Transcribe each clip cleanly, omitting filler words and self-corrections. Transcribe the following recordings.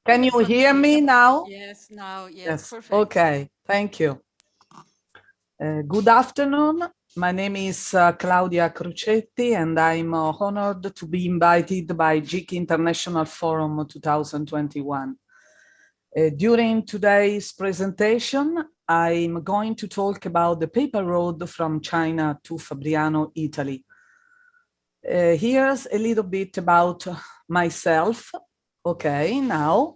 Can you hear me now? Yes, now, yes, perfect. Okay, thank you. Good afternoon. My name is Claudia Crocetti, and I'm honored to be invited by Jikji International Forum 2021. During today's presentation, I'm going to talk about the paper road from China to Fabriano, Italy. Here's a little bit about myself. Okay, now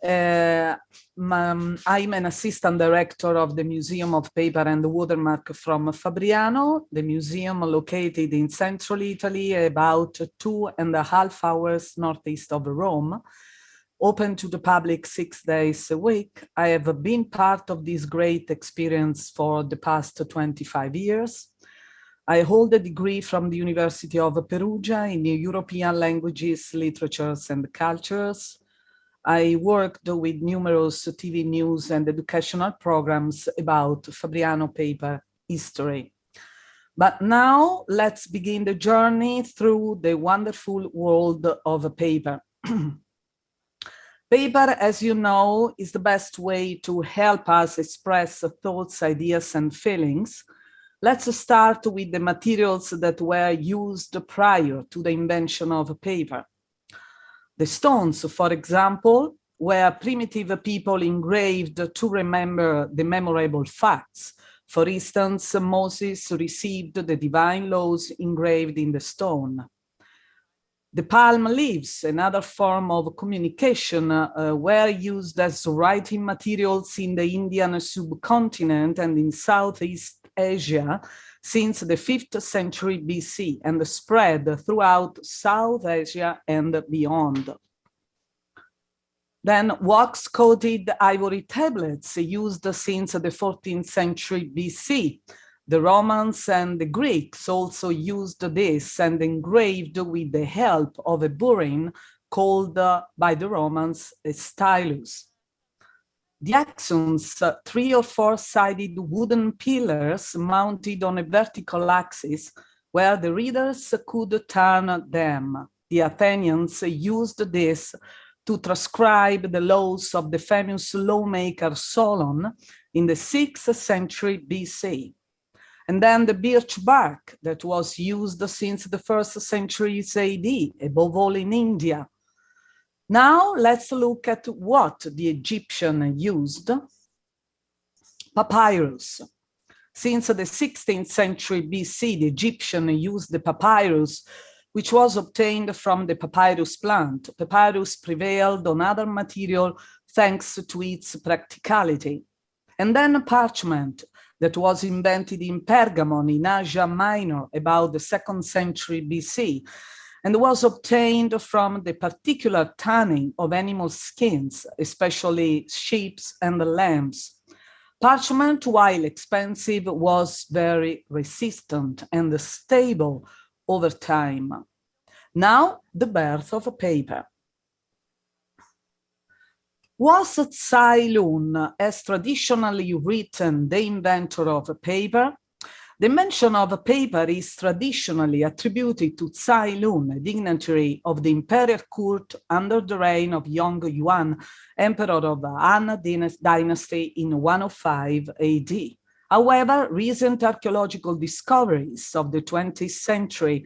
I'm an assistant director of the Museum of Paper and Watermark from Fabriano, the museum located in central Italy, about 2.5 hours northeast of Rome, open to the public 6 days a week. I have been part of this great experience for the past 25 years. I hold a degree from the University of Perugia in European languages, literatures, and cultures. I worked with numerous TV news and educational programs about Fabriano paper history. But now let's begin the journey through the wonderful world of paper. Paper, as you know, is the best way to help us express thoughts, ideas, and feelings. Let's start with the materials that were used prior to the invention of paper. The stones, for example, where primitive people engraved to remember the memorable facts. For instance, Moses received the divine laws engraved in the stone. The palm leaves, another form of communication, were used as writing materials in the Indian subcontinent and in Southeast Asia since the 5th century BC and spread throughout South Asia and beyond. Then wax-coated ivory tablets used since the 14th century BC. The Romans and the Greeks also used this and engraved with the help of a burin called by the Romans a stylus. The axons, 3 or 4-sided wooden pillars mounted on a vertical axis where the readers could turn them. The Athenians used this to transcribe the laws of the famous lawmaker Solon in the 6th century BC. And then the birch bark that was used since the 1st century AD, above all in India. Now let's look at what the Egyptian used. Papyrus. Since the 16th century BC, the Egyptian used the papyrus, which was obtained from the papyrus plant. Papyrus prevailed on other material thanks to its practicality. And then parchment that was invented in Pergamon in Asia Minor about the 2nd century BC and was obtained from the particular tanning of animal skins, especially sheep and lambs. Parchment, while expensive, was very resistant and stable over time. Now, the birth of paper. Was Tsai Lun, as traditionally written, the inventor of paper? The mention of paper is traditionally attributed to Tsai Lun, a dignitary of the imperial court under the reign of Yong Yuan, emperor of the Han dynasty in 105 AD. However, recent archaeological discoveries of the 20th century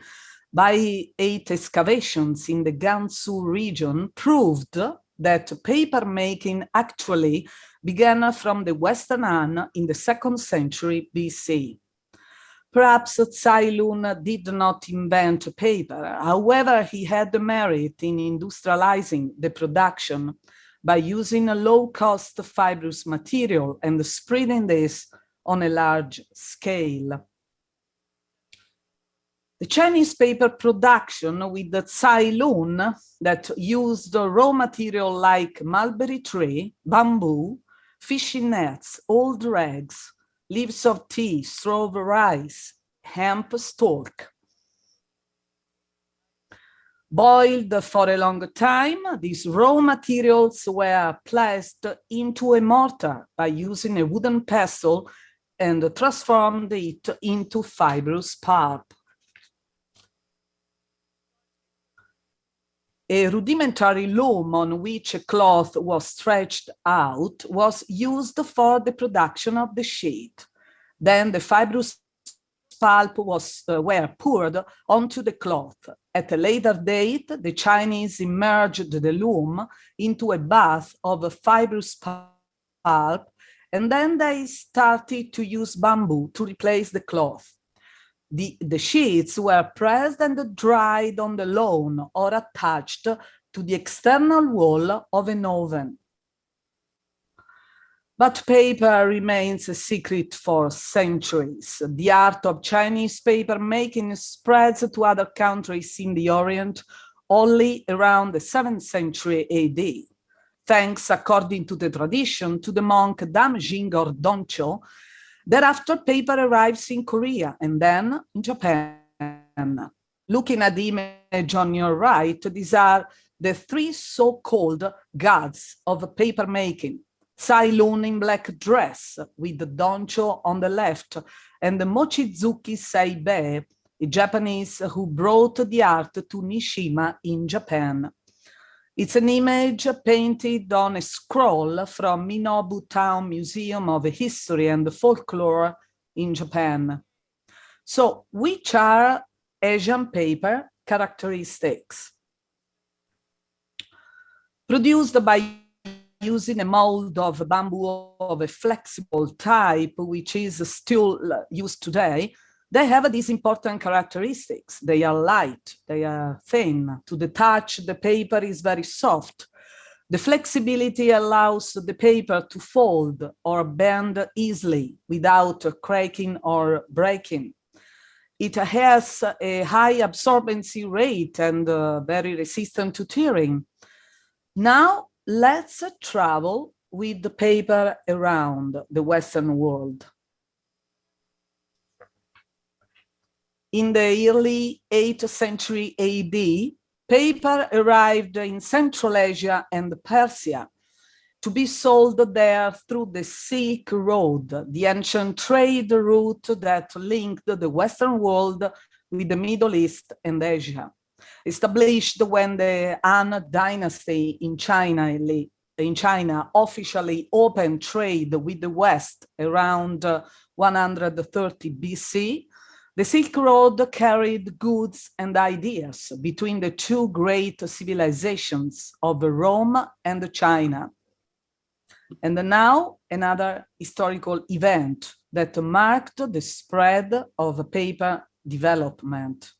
by 8 excavations in the Gansu region proved that paper making actually began from the Western Han in the 2nd century BC. Perhaps Tsai Lun did not invent paper. However, he had the merit in industrializing the production by using a low-cost fibrous material and spreading this on a large scale. The Chinese paper production with the Tsai Lun that used raw material like mulberry tree, bamboo, fishing nets, old rags, leaves of tea, straw of rice, hemp stalk. Boiled for a long time, these raw materials were placed into a mortar by using a wooden pestle and transformed it into fibrous pulp. A rudimentary loom on which a cloth was stretched out was used for the production of the sheet. Then the fibrous pulp were poured onto the cloth. At a later date, the Chinese immersed the loom into a bath of fibrous pulp, and then they started to use bamboo to replace the cloth. The sheets were pressed and dried on the lawn or attached to the external wall of an oven. But paper remains a secret for centuries. The art of Chinese paper making spreads to other countries in the Orient only around the 7th century AD, thanks, according to the tradition, to the monk Damjing or Doncho. Thereafter, paper arrives in Korea and then in Japan. Looking at the image on your right, these are the three so-called gods of paper making. Tsai Lun in black dress with the Doncho on the left, and the Mochizuki Seibe, a Japanese who brought the art to Nishima in Japan. It's an image painted on a scroll from Minobu Town Museum of History and Folklore in Japan. So, which are Asian paper characteristics? Produced by using a mold of bamboo of a flexible type, which is still used today, they have these important characteristics. They are light, they are thin. To the touch, the paper is very soft. The flexibility allows the paper to fold or bend easily without cracking or breaking. It has a high absorbency rate and very resistant to tearing. Now, let's travel with the paper around the Western world. In the early 8th century AD, paper arrived in Central Asia and Persia to be sold there through the Silk Road, the ancient trade route that linked the Western world with the Middle East and Asia. Established when the Han Dynasty in China officially opened trade with the West around 130 BC, the Silk Road carried goods and ideas between the two great civilizations of Rome and China. And now another historical event that marked the spread of paper development.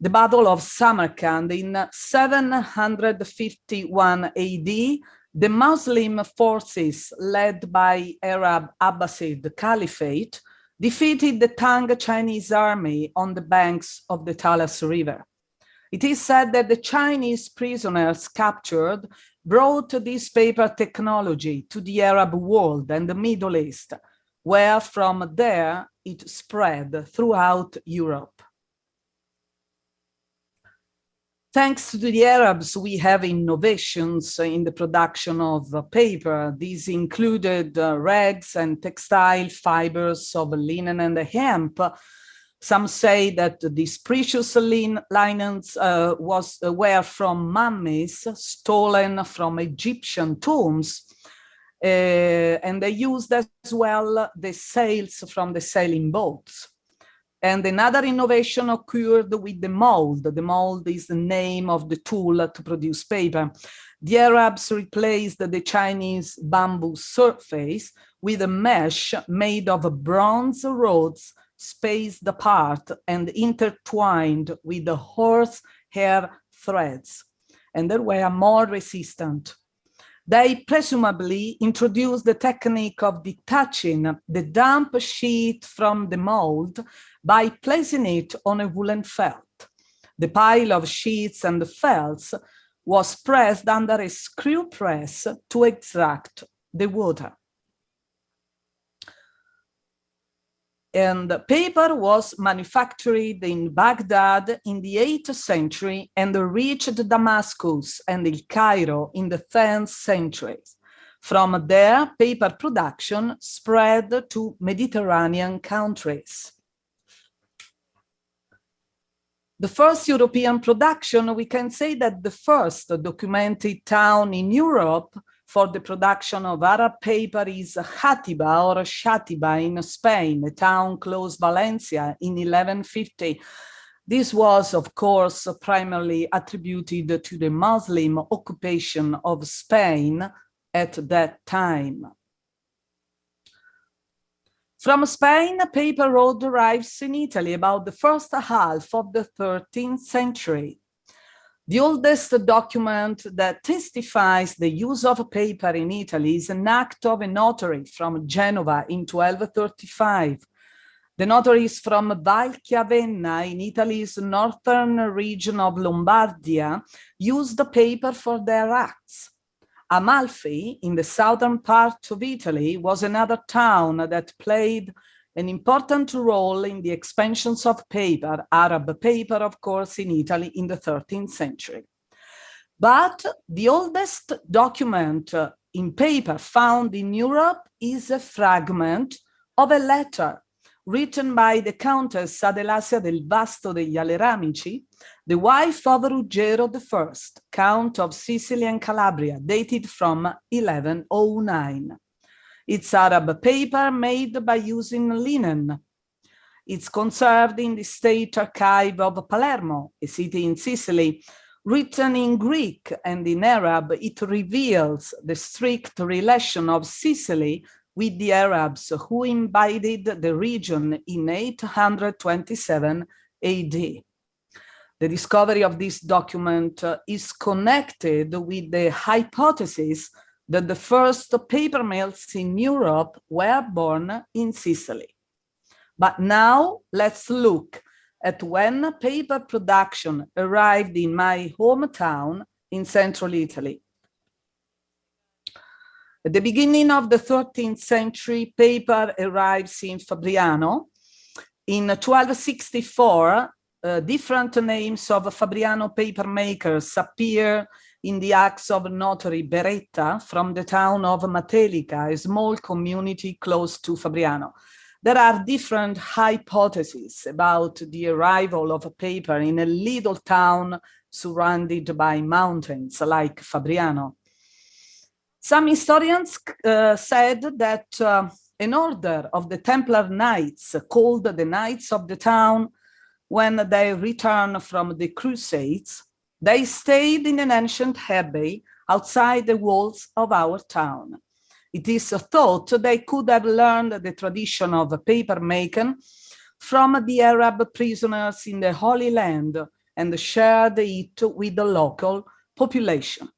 The Battle of Samarkand in 751 AD, the Muslim forces led by Arab Abbasid Caliphate defeated the Tang Chinese army on the banks of the Talas River. It is said that the Chinese prisoners captured brought this paper technology to the Arab world and the Middle East, where from there it spread throughout Europe. Thanks to the Arabs, we have innovations in the production of paper. These included rags and textile fibers of linen and hemp. Some say that these precious linens were from mummies stolen from Egyptian tombs. And they used as well the sails from the sailing boats. And another innovation occurred with the mold. The mold is the name of the tool to produce paper. The Arabs replaced the Chinese bamboo surface with a mesh made of bronze rods spaced apart and intertwined with the horsehair threads, and they were more resistant. They presumably introduced the technique of detaching the damp sheet from the mold by placing it on a woolen felt. The pile of sheets and felts was pressed under a screw press to extract the water. And paper was manufactured in Baghdad in the 8th century and reached Damascus and El Cairo in the 10th century. From there, paper production spread to Mediterranean countries. The first European production, we can say that the first documented town in Europe for the production of Arab paper is Játiva or Xàtiva in Spain, a town close Valencia in 1150. This was, of course, primarily attributed to the Muslim occupation of Spain at that time. From Spain, paper road arrives in Italy about the first half of the 13th century. The oldest document that testifies the use of paper in Italy is an act of a notary from Genova in 1235. The notaries from Valchiavenna in Italy's northern region of Lombardia used paper for their acts. Amalfi, in the southern part of Italy, was another town that played an important role in the expansions of paper, Arab paper, of course, in Italy in the 13th century. But the oldest document in paper found in Europe is a fragment of a letter written by the Countess Adelasia del Vasto degli Aleramici, the wife of Ruggero I, Count of Sicily and Calabria, dated from 1109. It's Arab paper made by using linen. It's conserved in the State Archive of Palermo, a city in Sicily. Written in Greek and in Arab, it reveals the strict relation of Sicily with the Arabs who invaded the region in 827 AD. The discovery of this document is connected with the hypothesis that the first paper mills in Europe were born in Sicily. But now let's look at when paper production arrived in my hometown in central Italy. At the beginning of the 13th century, paper arrives in Fabriano. In 1264, different names of Fabriano paper makers appear in the acts of notary Beretta from the town of Matelica, a small community close to Fabriano. There are different hypotheses about the arrival of paper in a little town surrounded by mountains like Fabriano. Some historians said that an order of the Templar Knights, called the Knights of the Town, when they returned from the Crusades, they stayed in an ancient abbey outside the walls of our town. It is thought they could have learned the tradition of paper making from the Arab prisoners in the Holy Land and shared it with the local population.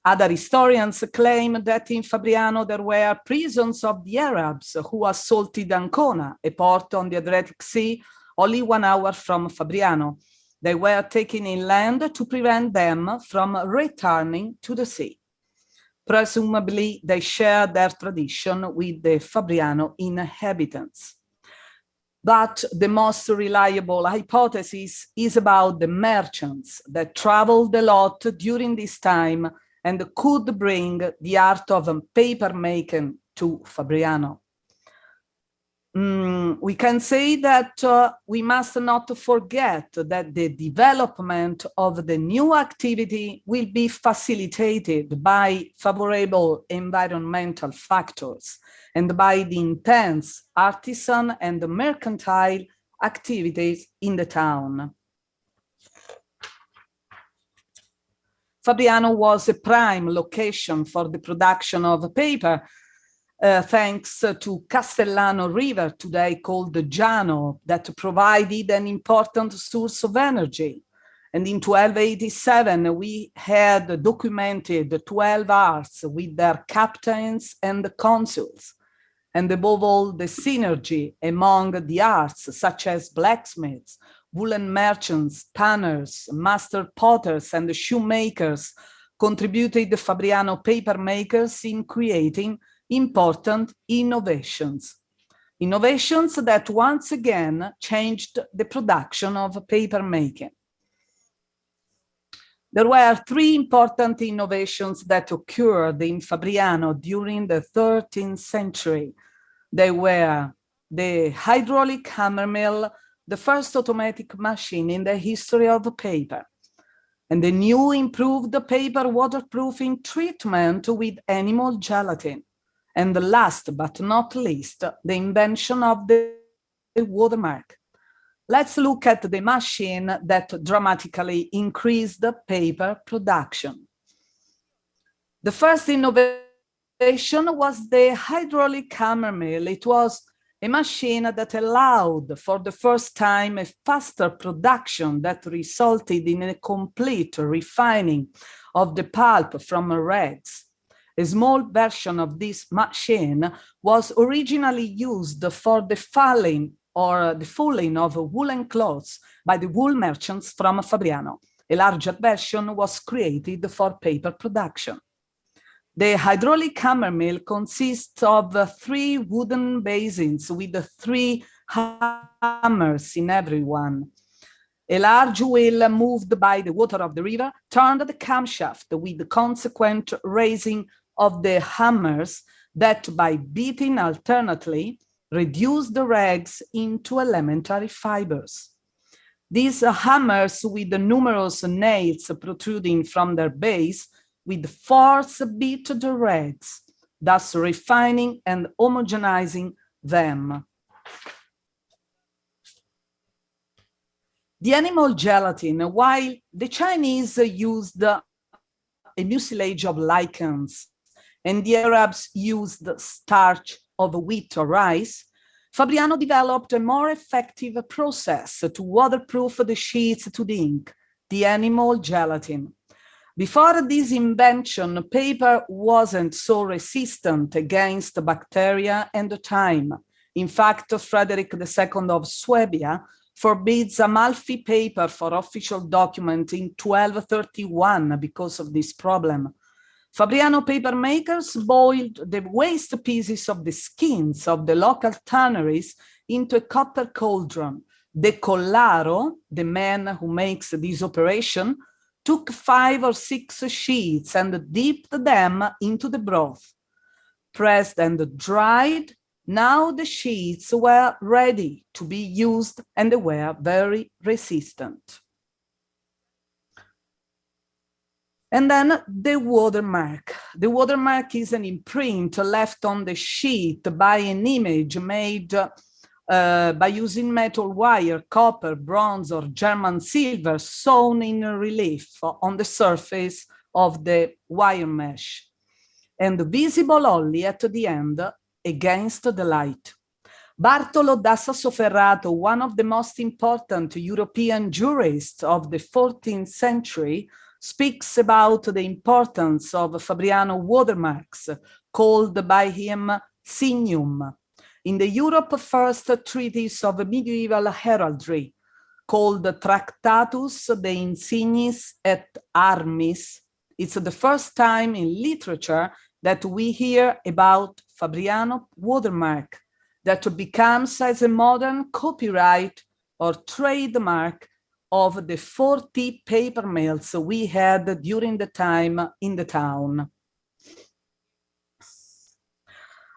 Other historians claim that in Fabriano there were prisons of the Arabs who assaulted Ancona, a port on the Adriatic Sea, only 1 hour from Fabriano. They were taken inland to prevent them from returning to the sea. Presumably, they shared their tradition with the Fabriano inhabitants. But the most reliable hypothesis is about the merchants that traveled a lot during this time and could bring the art of paper making to Fabriano. We can say that we must not forget that the development of the new activity will be facilitated by favorable environmental factors and by the intense artisan and mercantile activities in the town. Fabriano was a prime location for the production of paper, thanks to Castellano River, today called the Giano, that provided an important source of energy. And in 1287, we had documented 12 arts with their captains and the consuls. And above all, the synergy among the arts, such as blacksmiths, woolen merchants, tanners, master potters, and shoemakers, contributed the Fabriano paper makers in creating important innovations. Innovations that once again changed the production of paper making. There were 3 important innovations that occurred in Fabriano during the 13th century. They were the hydraulic hammer mill, the first automatic machine in the history of paper, and the new improved paper waterproofing treatment with animal gelatin. And last but not least, the invention of the watermark. Let's look at the machine that dramatically increased the paper production. The first innovation was the hydraulic hammer mill. It was a machine that allowed for the first time a faster production that resulted in a complete refining of the pulp from rags. A small version of this machine was originally used for the fulling of woolen clothes by the wool merchants from Fabriano. A larger version was created for paper production. The hydraulic hammer mill consists of 3 wooden basins with 3 hammers in every one. A large wheel moved by the water of the river turned the camshaft with the consequent raising of the hammers that, by beating alternately, reduced the rags into elementary fibers. These hammers, with the numerous nails protruding from their base, with force beat the rags, thus refining and homogenizing them. The animal gelatin, while the Chinese used a mucilage of lichens and the Arabs used starch of wheat or rice, Fabriano developed a more effective process to waterproof the sheets to the ink, the animal gelatin. Before this invention, paper wasn't so resistant against bacteria and time. In fact, Frederick II of Swabia forbids Amalfi paper for official document in 1231 because of this problem. Fabriano paper makers boiled the waste pieces of the skins of the local tanneries into a copper cauldron. The collaro, the man who makes this operation, took 5 or 6 sheets and dipped them into the broth. Pressed and dried, now the sheets were ready to be used and they were very resistant. And then the watermark. The watermark is an imprint left on the sheet by an image made by using metal wire, copper, bronze, or German silver sewn in relief on the surface of the wire mesh, and visible only at the end against the light. Bartolo da Sassoferrato, one of the most important European jurists of the 14th century, speaks about the importance of Fabriano watermarks, called by him signum, in the Europe First Treatise of Medieval Heraldry, called Tractatus de Insignis et Armis. It's the first time in literature that we hear about Fabriano watermark, that becomes as a modern copyright or trademark of the 40 paper mills we had during the time in the town.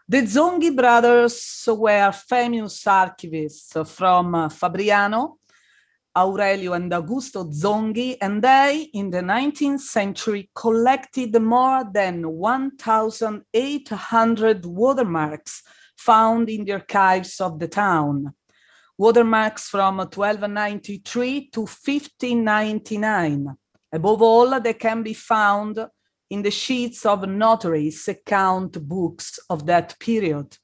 The Zonghi brothers were famous archivists from Fabriano, Aurelio and Augusto Zonghi, and they, in the 19th century, collected more than 1,800 watermarks found in the archives of the town. Watermarks from 1293 to 1599. Above all, they can be found in the sheets of notaries' account books of that period.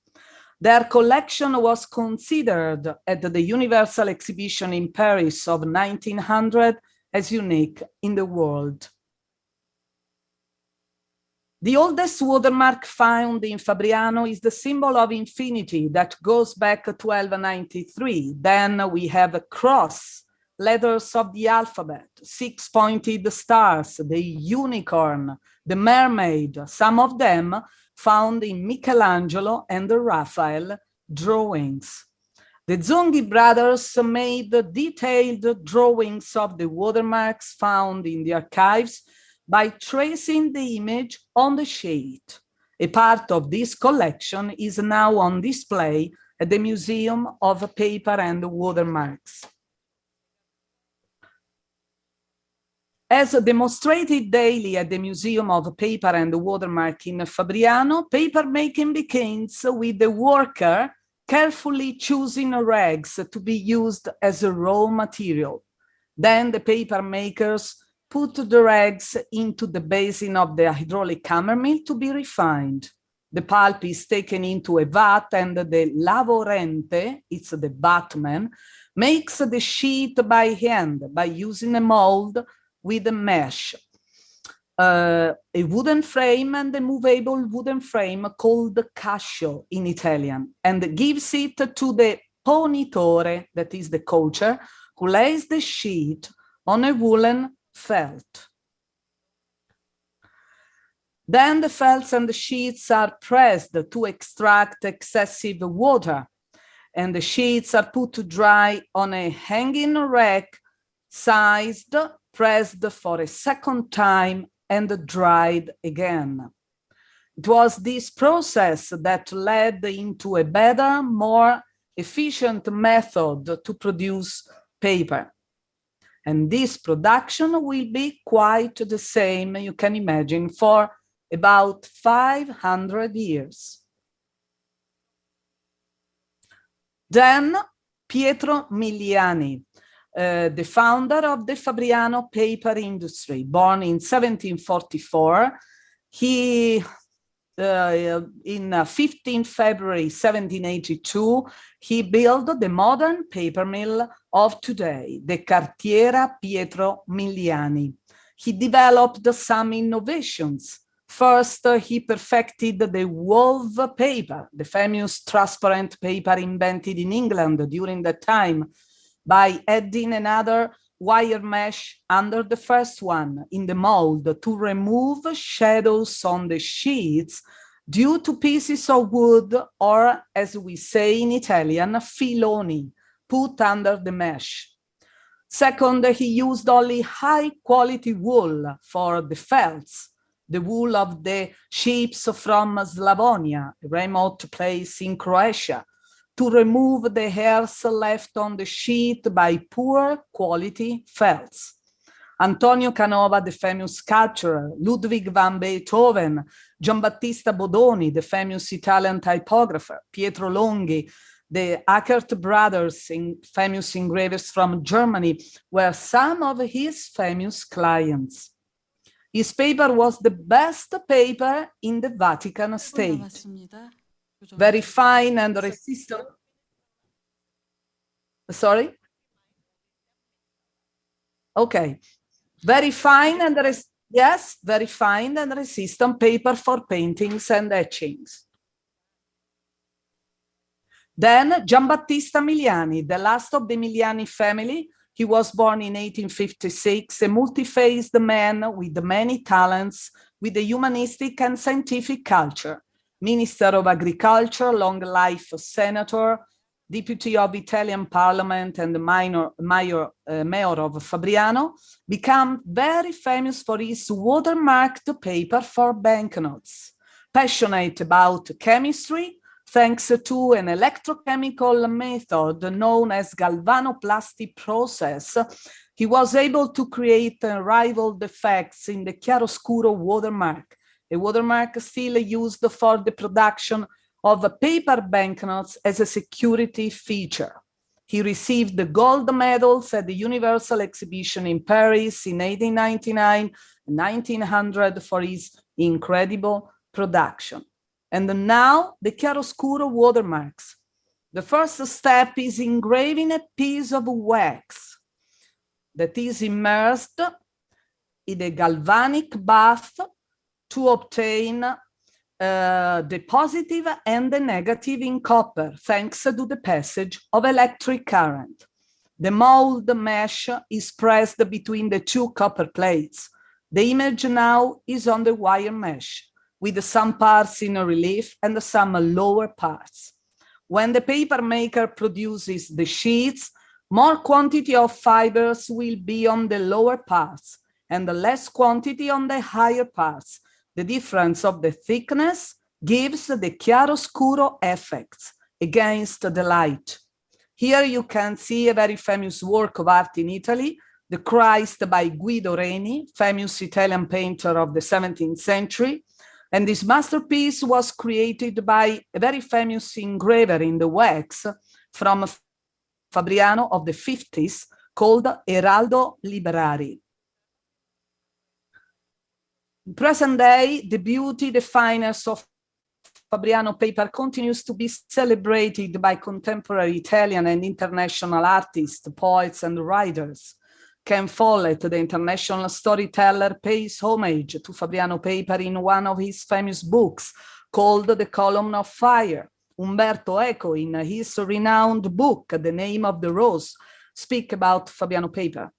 Their collection was considered at the Universal Exhibition in Paris of 1900 as unique in the world. The oldest watermark found in Fabriano is the symbol of infinity that goes back to 1293. Then we have a cross, letters of the alphabet, 6-pointed stars, the unicorn, the mermaid, some of them found in Michelangelo and Raphael drawings. The Zonghi brothers made detailed drawings of the watermarks found in the archives by tracing the image on the sheet. A part of this collection is now on display at the Museum of Paper and Watermarks. As demonstrated daily at the Museum of Paper and Watermark in Fabriano, paper making begins with the worker carefully choosing rags to be used as a raw material. Then the paper makers put the rags into the basin of the hydraulic hammer mill to be refined. The pulp is taken into a vat and the lavorente, it's the batman, makes the sheet by hand by using a mold with a mesh, a wooden frame and a movable wooden frame called cascio in Italian, and gives it to the ponitore, that is the coacher, who lays the sheet on a woolen felt. Then the felts and the sheets are pressed to extract excessive water, and the sheets are put to dry on a hanging rack, sized, pressed for a second time, and dried again. It was this process that led into a better, more efficient method to produce paper. And this production will be quite the same, you can imagine, for about 500 years. Then Pietro Miliani, the founder of the Fabriano paper industry, born in 1744. He, in 15 February 1782, he built the modern paper mill of today, the Cartiera Pietro Miliani. He developed some innovations. First, he perfected the wove paper, the famous transparent paper invented in England during that time, by adding another wire mesh under the first one in the mold to remove shadows on the sheets due to pieces of wood, or as we say in Italian, filoni, put under the mesh. Second, he used only high quality wool for the felts, the wool of the sheep from Slavonia, a remote place in Croatia, to remove the hairs left on the sheet by poor quality felts. Antonio Canova, the famous sculptor, Ludwig van Beethoven, Giambattista Bodoni, the famous Italian typographer, Pietro Longhi, the Ackert brothers, famous engravers from Germany, were some of his famous clients. His paper was the best paper in the Vatican State. Very fine and resistant. Sorry? Okay. Very fine and very fine and resistant paper for paintings and etchings. Then Jumbatista Miliani, the last of the Miliani family. He was born in 1856, a multi-faced man with many talents, with a humanistic and scientific culture. Minister of Agriculture, long life senator, deputy of Italian Parliament, and mayor of Fabriano, became very famous for his watermarked paper for banknotes. Passionate about chemistry, thanks to an electrochemical method known as galvanoplasty process, he was able to create unrivaled effects in the chiaroscuro watermark, a watermark still used for the production of paper banknotes as a security feature. He received the gold medals at the Universal Exhibition in Paris in 1899 and 1900 for his incredible production. And now the chiaroscuro watermarks. The first step is engraving a piece of wax that is immersed in a galvanic bath to obtain the positive and the negative in copper, thanks to the passage of electric current. The mold mesh is pressed between the two copper plates. The image now is on the wire mesh, with some parts in relief and some lower parts. When the paper maker produces the sheets, more quantity of fibers will be on the lower parts and less quantity on the higher parts. The difference of the thickness gives the chiaroscuro effects, against the light. Here you can see a very famous work of art in Italy, The Christ by Guido Reni, famous Italian painter of the 17th century. And this masterpiece was created by a very famous engraver in the wax from Fabriano of the 50s called Eraldo Liberari. In present day, the beauty, the fineness of Fabriano paper continues to be celebrated by contemporary Italian and international artists, poets, and writers. Ken Follett, the international storyteller, pays homage to Fabriano paper in one of his famous books called The Column of Fire. Umberto Eco, in his renowned book, The Name of the Rose, speak about Fabriano paper.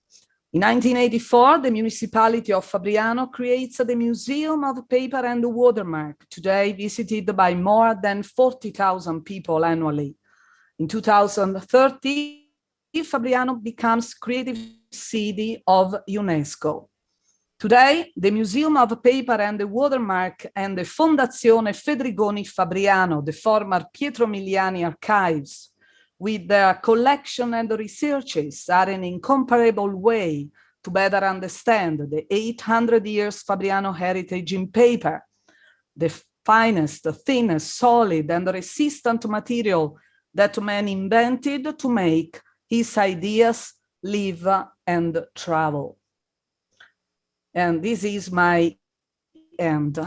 In 1984, the municipality of Fabriano creates the Museum of Paper and Watermark, today visited by more than 40,000 people annually. In 2030, Fabriano becomes Creative City of UNESCO. Today, the Museum of Paper and the Watermark and the Fondazione Fedrigoni Fabriano, the former Pietro Miliani archives, with their collection and researches, are an incomparable way to better understand the 800 years Fabriano heritage in paper, the finest, thinnest, solid, and resistant material that man invented to make his ideas live and travel. And this is my end.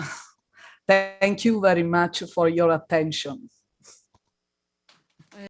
Thank you very much for your attention.